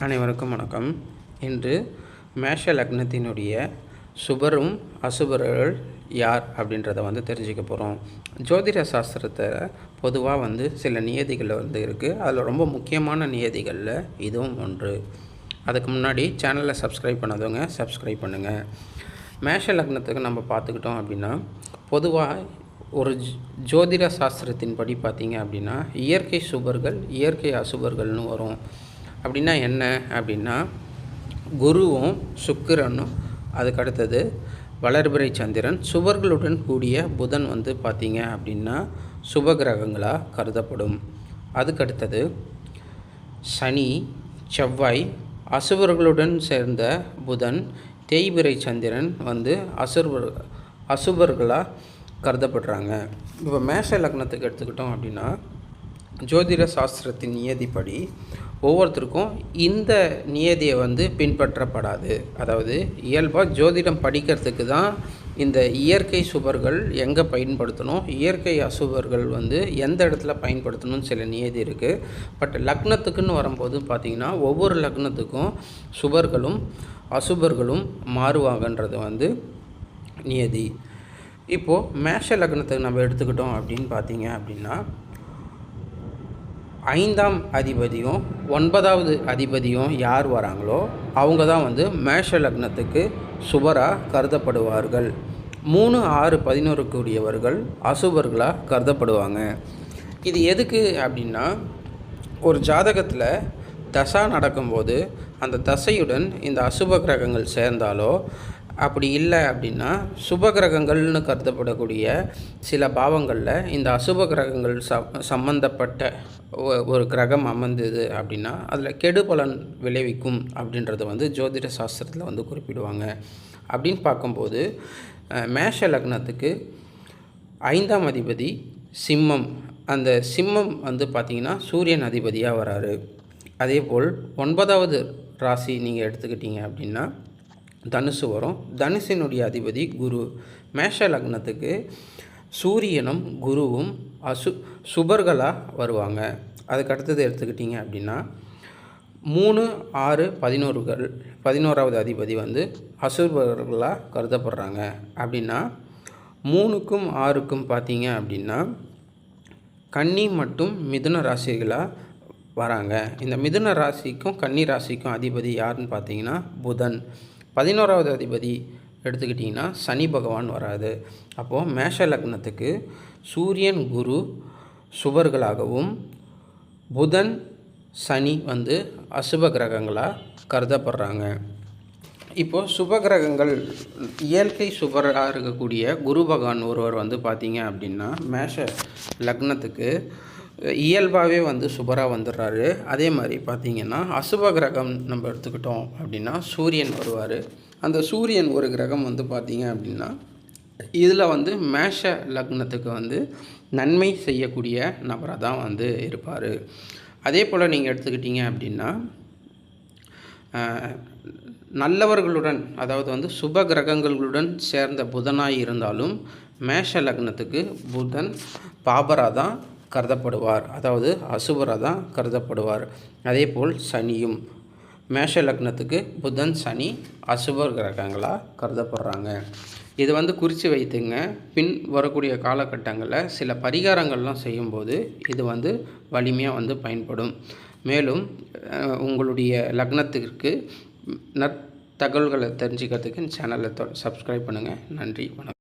அனைவருக்கும் வணக்கம். இன்று மேஷ லக்னத்தினுடைய சுபரும் அசுபர்கள் யார் அப்படின்றத தெரிஞ்சுக்க போகிறோம். ஜோதிட சாஸ்திரத்தை பொதுவாக சில நியதிகள் இருக்குது. அதில் ரொம்ப முக்கியமான நியதிகளில் இதுவும் ஒன்று. அதுக்கு முன்னாடி சேனலை சப்ஸ்கிரைப் பண்ணாதவங்க சப்ஸ்கிரைப் பண்ணுங்கள். மேஷ லக்னத்துக்கு நம்ம பார்த்துக்கிட்டோம் அப்படின்னா, பொதுவாக ஒரு ஜோதிட சாஸ்திரத்தின்படி பார்த்திங்க அப்படின்னா, இயற்கை சுபர்கள் இயற்கை அசுபர்கள்னு வரும். அப்படின்னா என்ன அப்படின்னா, குருவும் சுக்கிரனும், அதுக்கடுத்தது வளர்பிறை சந்திரன், சுபர்களுடன் கூடிய புதன் பார்த்திங்க அப்படின்னா சுப கிரகங்களாக கருதப்படும். அதுக்கடுத்தது சனி, செவ்வாய், அசுபர்களுடன் சேர்ந்த புதன், தேய்பிறை சந்திரன் அசுபர்களாக கருதப்படுறாங்க. இப்போ மேஷ லக்னத்துக்கு எடுத்துக்கிட்டோம் அப்படின்னா, ஜோதிட சாஸ்திரத்தின் நியதிப்படி ஒவ்வொருத்தருக்கும் இந்த நியதியை பின்பற்றப்படாது. அதாவது இயல்பாக ஜோதிடம் படிக்கிறதுக்கு தான் இந்த இயற்கை சுபர்கள் எங்கே பயன்படுத்தணும், இயற்கை அசுபர்கள் எந்த இடத்துல பயன்படுத்தணும்னு சில நியதி இருக்குது. பட் லக்னத்துக்குன்னு வரும்போது பார்த்திங்கன்னா, ஒவ்வொரு லக்னத்துக்கும் சுபர்களும் அசுபர்களும் மாறுவாங்கன்றது நியதி. இப்போது மேஷ லக்னத்துக்கு நம்ம எடுத்துக்கிட்டோம் அப்படின்னு பார்த்திங்க அப்படின்னா, 5ஆம் அதிபதியும் 9வது அதிபதியும் யார் வராங்களோ அவங்க தான் மேஷ லக்னத்துக்கு சுபராக கருதப்படுவார்கள். 3, 6, 11 கூடியவர்கள் அசுபர்களாக கருதப்படுவாங்க. இது எதுக்கு அப்படின்னா, ஒரு ஜாதகத்தில் தசா நடக்கும்போது அந்த தசையுடன் இந்த அசுப கிரகங்கள் சேர்ந்தாலோ, அப்படி இல்லை அப்படின்னா சுப கிரகங்கள்னு கருதப்படக்கூடிய சில பாவங்களில் இந்த அசுப கிரகங்கள் சம்பந்தப்பட்ட ஒரு கிரகம் அமர்ந்தது அப்படின்னா அதில் கெடு பலன் விளைவிக்கும் அப்படின்றத ஜோதிட சாஸ்திரத்தில் குறிப்பிடுவாங்க. அப்படின்னு பார்க்கும்போது மேஷ லக்னத்துக்கு 5ஆம் அதிபதி சிம்மம். அந்த சிம்மம் பார்த்திங்கன்னா சூரியன் அதிபதியாக வராரு. அதே போல் 9வது ராசி நீங்கள் எடுத்துக்கிட்டீங்க அப்படின்னா தனுசு வரும். தனுசினுடைய அதிபதி குரு. மேஷ லக்னத்துக்கு சூரியனும் குருவும் சுபர்களாக வருவாங்க. அதுக்கு அடுத்தது எடுத்துக்கிட்டிங்க அப்படின்னா 3, 6, 11வது அதிபதி அசுபர்களாக கருதப்படுறாங்க. அப்படின்னா 3க்கும் 6க்கும் பார்த்தீங்க அப்படின்னா கன்னி மற்றும் மிதுன ராசிகளாக வராங்க. இந்த மிதுன ராசிக்கும் கன்னி ராசிக்கும் அதிபதி யாருன்னு பார்த்தீங்கன்னா புதன். 11வது அதிபதி எடுத்துக்கிட்டிங்கன்னா சனி பகவான் வராது. அப்போது மேஷ லக்னத்துக்கு சூரியன் குரு சுபர்களாகவும் புதன் சனி அசுப கிரகங்களாக கருதப்படுறாங்க. இப்போது சுப கிரகங்கள் இயற்கை சுபராக இருக்கக்கூடிய குரு பகவான் ஒருவர் பார்த்திங்க அப்படின்னா மேஷ லக்னத்துக்கு இயல்பாகவே சுபராக வந்துடுறாரு. அதே மாதிரி பார்த்திங்கன்னா அசுப கிரகம் நம்ம எடுத்துக்கிட்டோம் அப்படின்னா சூரியன் வருவார். அந்த சூரியன் ஒரு கிரகம் பார்த்திங்க அப்படின்னா இதில் மேஷ லக்னத்துக்கு நன்மை செய்யக்கூடிய நபராக தான் இருப்பார். அதே போல் நீங்கள் எடுத்துக்கிட்டிங்க அப்படின்னா நல்லவர்களுடன், அதாவது சுப கிரகங்களுடன் சேர்ந்த புதனாக இருந்தாலும் மேஷ லக்னத்துக்கு புதன் பாபராக தான் கருதப்படுவார், அதாவது அசுபராக தான் கருதப்படுவார். அதே போல் சனியும் மேஷ லக்னத்துக்கு புதன் சனி அசுப கிரகங்களாக கருதப்படுறாங்க. இது குறித்து வைத்துங்க. பின் வரக்கூடிய காலகட்டங்களில் சில பரிகாரங்கள்லாம் செய்யும்போது இது வலிமையாக பயன்படும். மேலும் உங்களுடைய லக்னத்திற்கு தகவல்களை தெரிஞ்சுக்கிறதுக்கு சேனலை சப்ஸ்கிரைப் பண்ணுங்கள். நன்றி, வணக்கம்.